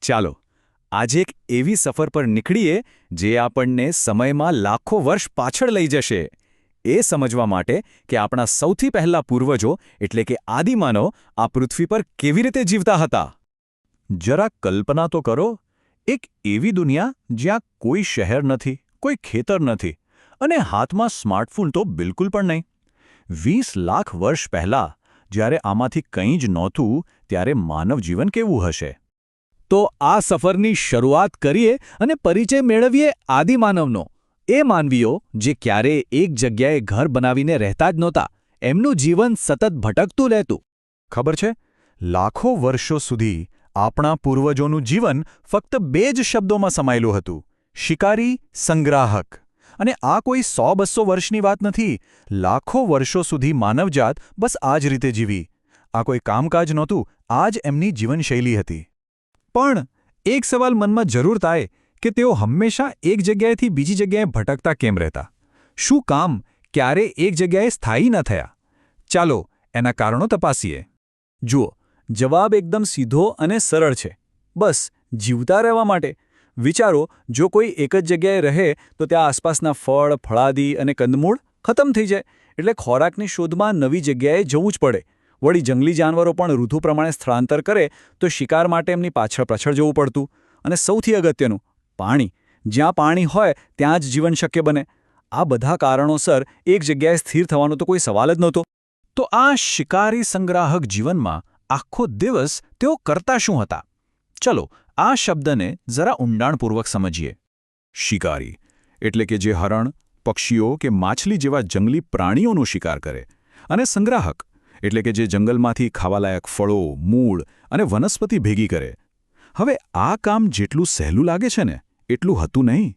ચાલો આજે એક એવી સફર પર નીકળીએ જે આપણને સમયમાં લાખો વર્ષ પાછળ લઈ જશે એ સમજવા માટે કે આપણા સૌથી પહેલા પૂર્વજો એટલે કે આદિમાનવ આ પૃથ્વી પર કેવી રીતે જીવતા હતા। જરા કલ્પના તો કરો, એક એવી દુનિયા જ્યાં કોઈ શહેર નથી, કોઈ ખેતર નથી અને હાથમાં સ્માર્ટફોન તો બિલકુલ પણ નહીં। 20 લાખ વર્ષ પહેલાં જ્યારે આમાંથી કંઈ જ નહોતું ત્યારે માનવ જીવન કેવું હશે? તો આ સફરની શરૂઆત કરીએ અને પરિચય મેળવીએ આદિમાનવનો। એ માનવીઓ જે ક્યારેય એક જગ્યાએ ઘર બનાવીને રહેતા જ નહોતા, એમનું જીવન સતત ભટકતું રહેતું। ખબર છે, લાખો વર્ષો સુધી આપણા પૂર્વજોનું જીવન ફક્ત 2 જ શબ્દોમાં સમાયેલું હતું: શિકારી, સંગ્રાહક। અને આ કોઈ 100-200 વર્ષની વાત નથી। લાખો વર્ષો સુધી માનવજાત બસ આ જ રીતે જીવી। આ કોઈ કામકાજ નહોતું, આ જ એમની જીવનશૈલી હતી। પણ એક સવાલ મનમાં જરૂર થાય કે તેઓ હંમેશા એક જગ્યાએથી બીજી જગ્યાએ ભટકતા કેમ રહેતા? શું કામ ક્યારે એક જગ્યાએ સ્થાયી ન થયા? ચાલો એના કારણો તપાસીએ। જુઓ, જવાબ એકદમ સીધો અને સરળ છે। બસ જીવતા રહેવા માટે। વિચારો, જો કોઈ એક જ જગ્યાએ રહે તો ત્યાં આસપાસના ફળ, ફળાદી અને કંદમૂળ ખતમ થઈ જાય, એટલે ખોરાકની શોધમાં નવી જગ્યાએ જવું જ પડે। વળી જંગલી જાનવરો પણ ઋતુ પ્રમાણે સ્થળાંતર કરે તો શિકાર માટે એમની પાછળ જવું પડતું। અને સૌથી અગત્યનું, પાણી। જ્યાં પાણી હોય ત્યાં જ જીવન શક્ય બને। આ બધા કારણોસર એક જગ્યાએ સ્થિર થવાનો તો કોઈ સવાલ જ નહોતો। તો આ શિકારી સંગ્રાહક જીવનમાં આખો દિવસ તેઓ કરતા શું હતા? ચલો આ શબ્દને જરા ઊંડાણપૂર્વક સમજીએ। શિકારી એટલે કે જે હરણ, પક્ષીઓ કે માછલી જેવા જંગલી પ્રાણીઓનો શિકાર કરે, અને સંગ્રાહક એટલે કે જે જંગલમાંથી ખાવાલાયક ફળો, મૂળ અને વનસ્પતિ ભેગી કરે। હવે આ કામ જેટલું સહેલું લાગે છે ને, એટલું હતું નહીં।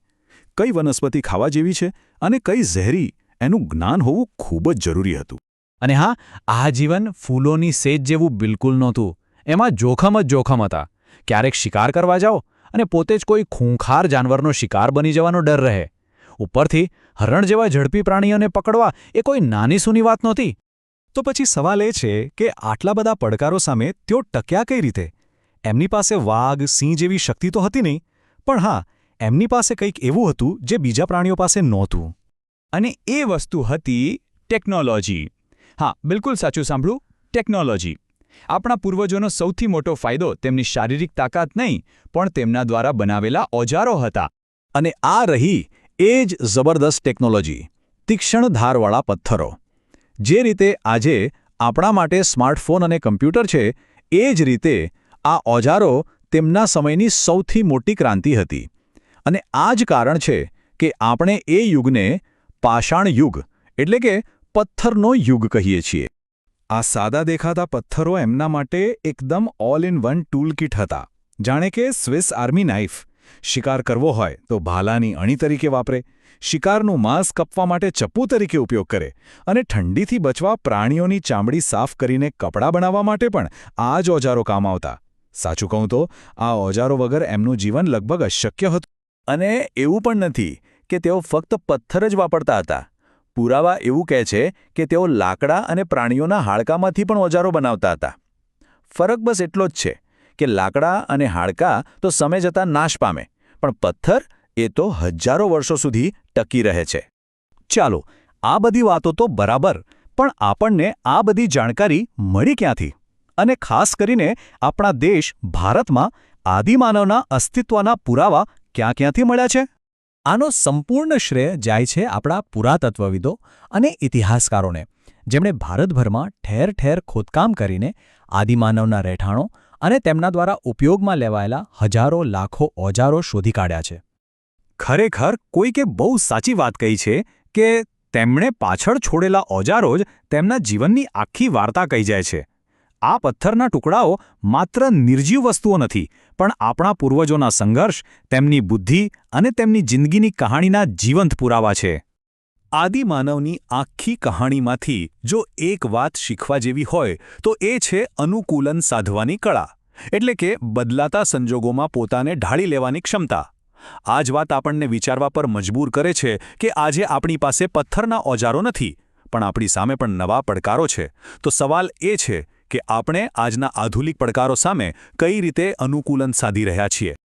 કઈ વનસ્પતિ ખાવા જેવી છે અને કઈ ઝેરી, એનું જ્ઞાન હોવું ખૂબ જ જરૂરી હતું। અને હા, આ જીવન ફૂલોની સેજ જેવું બિલકુલ નહોતું। એમાં જોખમ જ જોખમ હતા। ક્યારેક શિકાર કરવા જાઓ અને પોતે જ કોઈ ખૂંખાર જાનવરનો શિકાર બની જવાનો ડર રહે। ઉપરથી હરણ જેવા ઝડપી પ્રાણીઓને પકડવા એ કોઈ નાની સૂની વાત નહોતી। તો પછી સવાલ એ છે કે આટલા બધા પડકારો સામે તેઓ ટક્યા કઈ રીતે? એમની પાસે વાઘ, સિંહ જેવી શક્તિ તો હતી નહીં, પણ હા, એમની પાસે કંઈક એવું હતું જે બીજા પ્રાણીઓ પાસે નહોતું। અને એ વસ્તુ હતી ટેકનોલોજી। હા, બિલકુલ સાચું સાંભળ્યું, ટેકનોલોજી। આપણા પૂર્વજોનો સૌથી મોટો ફાયદો તેમની શારીરિક તાકાત નહીં, પણ તેમના દ્વારા બનાવેલા ઓજારો હતા। અને આ રહી એ જ જબરદસ્ત ટેકનોલોજી, તીક્ષ્ણ ધારવાળા પથ્થરો। જે રીતે આજે આપણા માટે સ્માર્ટફોન અને કમ્પ્યુટર છે, એ જ રીતે આ ઓજારો તેમના સમયની સૌથી મોટી ક્રાંતિ હતી। અને આ જ કારણ છે કે આપણે એ યુગને પાષાણ યુગ એટલે કે પથ્થરનો યુગ કહીએ છીએ। આ સાદા દેખાતા પથ્થરો એમના માટે એકદમ all in one tool kit હતા। જાણે કે સ્વિસ આર્મી નાઇફ। શિકાર કરવો હોય તો ભાલાની અણી તરીકે વાપરે, શિકારનું માંસ કપવા માટે ચપ્પુ તરીકે ઉપયોગ કરે, અને ઠંડીથી બચવા પ્રાણીઓની ચામડી સાફ કરીને કપડાં બનાવવા માટે પણ આ જ ઓજારો કામ આવતા। સાચું કહું તો આ ઓજારો વગર એમનું જીવન લગભગ અશક્ય હતું। અને એવું પણ નથી કે તેઓ ફક્ત પથ્થર જ વાપરતા હતા। પુરાવા એવું કહે છે કે તેઓ લાકડા અને પ્રાણીઓના હાડકામાંથી પણ ઓજારો બનાવતા હતા। ફરક બસ એટલો જ છે કે લાકડા અને હાડકાં તો સમય જતાં નાશ પામે, પણ પથ્થર એ તો હજારો વર્ષો સુધી ટકી રહે છે। ચાલો, આ બધી વાતો તો બરાબર, પણ આપણને આ બધી જાણકારી મળી ક્યાંથી? અને ખાસ કરીને આપણા દેશ ભારતમાં આદિમાનવના અસ્તિત્વના પુરાવા ક્યાંથી મળ્યા છે? આનો સંપૂર્ણ શ્રેય જાય છે આપણા પુરાતત્વવિદો અને ઇતિહાસકારોને, જેમણે ભારતભરમાં ઠેર ઠેર ખોદકામ કરીને આદિમાનવના રહેઠાણો અને તેમના દ્વારા ઉપયોગમાં લેવાયેલા હજારો લાખો ઓજારો શોધી કાઢ્યા છે। ખરેખર કોઈકે બહુ સાચી વાત કહી છે કે તેમણે પાછળ છોડેલા ઓજારો જ તેમના જીવનની આખી વાર્તા કહી જાય છે। આ પથ્થરના ટુકડાઓ માત્ર નિર્જીવ વસ્તુઓ નથી, પણ આપણા પૂર્વજોના સંઘર્ષ, તેમની બુદ્ધિ અને તેમની જિંદગીની કહાણીના જીવંત પુરાવા છે। આદિમાનવની આખી કહાણીમાંથી જો એક વાત શીખવા જેવી હોય તો એ છે અનુકૂલન સાધવાની કળા, એટલે કે બદલાતા સંજોગોમાં પોતાને ઢાળી લેવાની ક્ષમતા। આ જ વાત આપણને વિચારવા પર મજબૂર કરે છે કે આજે આપણી પાસે પથ્થરના ઓજારો નથી, પણ આપણી સામે પણ નવા પડકારો છે। તો સવાલ એ છે કે આપણે આજના આધુનિક પડકારો સામે કઈ રીતે અનુકૂલન સાધી રહ્યા છીએ.